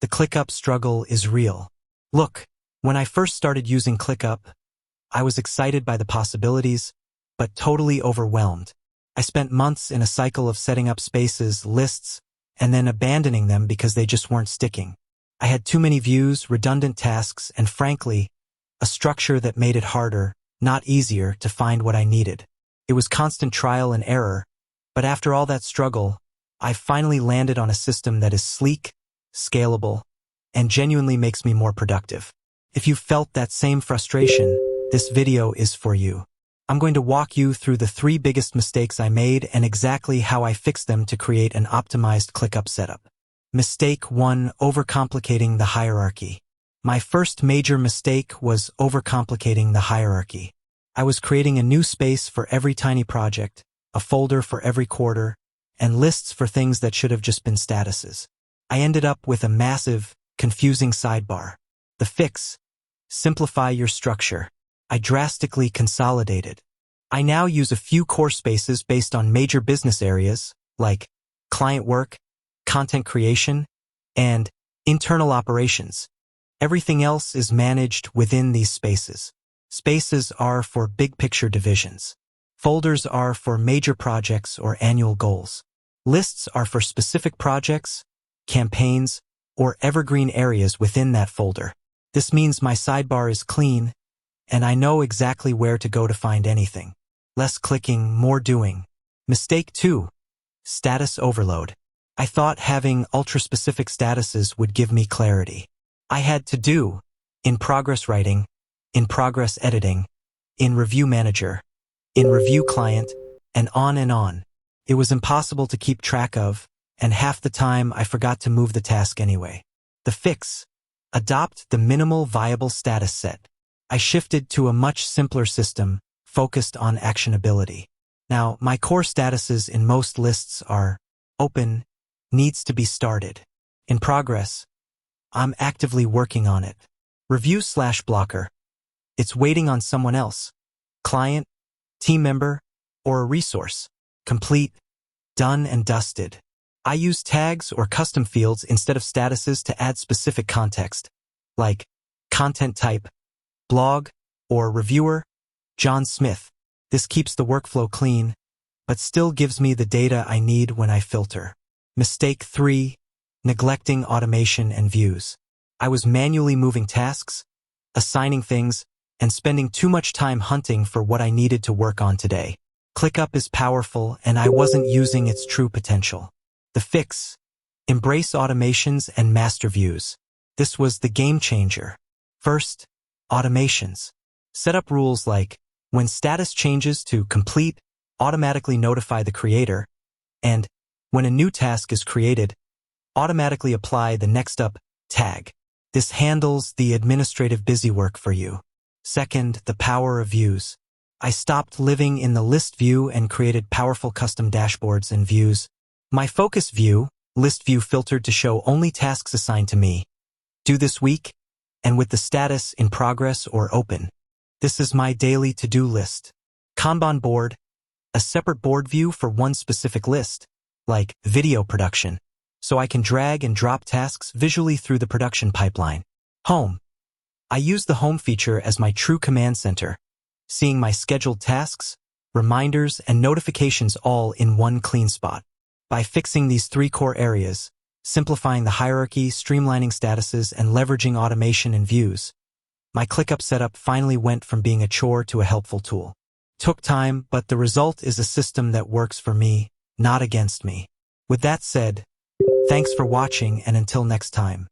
The ClickUp struggle is real. Look, when I first started using ClickUp, I was excited by the possibilities, but totally overwhelmed. I spent months in a cycle of setting up spaces, lists, and then abandoning them because they just weren't sticking. I had too many views, redundant tasks, and frankly, a structure that made it harder, not easier, to find what I needed. It was constant trial and error, but after all that struggle, I finally landed on a system that is sleek, scalable, and genuinely makes me more productive. If you felt that same frustration, this video is for you. I'm going to walk you through the 3 biggest mistakes I made and exactly how I fixed them to create an optimized ClickUp setup. Mistake 1: overcomplicating the hierarchy. My first major mistake was overcomplicating the hierarchy. I was creating a new space for every tiny project, a folder for every quarter, and lists for things that should have just been statuses. I ended up with a massive, confusing sidebar. The fix: simplify your structure. I drastically consolidated. I now use a few core spaces based on major business areas, like client work, content creation, and internal operations. Everything else is managed within these spaces. Spaces are for big-picture divisions. Folders are for major projects or annual goals. Lists are for specific projects, campaigns, or evergreen areas within that folder. This means my sidebar is clean, and I know exactly where to go to find anything. Less clicking, more doing. Mistake 2: status overload. I thought having ultra-specific statuses would give me clarity. I had to do in progress writing, in progress editing, in review manager, in review client, and on and on. It was impossible to keep track of, and half the time I forgot to move the task anyway. The fix: adopt the minimal viable status set. I shifted to a much simpler system focused on actionability. Now, my core statuses in most lists are open, needs to be started, in progress, I'm actively working on it, review/blocker, it's waiting on someone else, client, team member, or a resource, complete, done and dusted. I use tags or custom fields instead of statuses to add specific context, like content type, blog, or reviewer, John Smith. This keeps the workflow clean, but still gives me the data I need when I filter. Mistake 3: neglecting automation and views. I was manually moving tasks, assigning things, and spending too much time hunting for what I needed to work on today. ClickUp is powerful, and I wasn't using its true potential. The fix: embrace automations and master views. This was the game changer. First, automations. Set up rules like, when status changes to complete, automatically notify the creator, and when a new task is created, automatically apply the next up tag. This handles the administrative busywork for you. Second, the power of views. I stopped living in the list view and created powerful custom dashboards and views. My focus view, list view, filtered to show only tasks assigned to me, due this week, and with the status in progress or open. This is my daily to-do list. Kanban board, a separate board view for one specific list, like video production, so I can drag and drop tasks visually through the production pipeline. Home. I use the home feature as my true command center, seeing my scheduled tasks, reminders, and notifications all in one clean spot. By fixing these 3 core areas, simplifying the hierarchy, streamlining statuses, and leveraging automation and views, my ClickUp setup finally went from being a chore to a helpful tool. Took time, but the result is a system that works for me, not against me. With that said, thanks for watching, and until next time.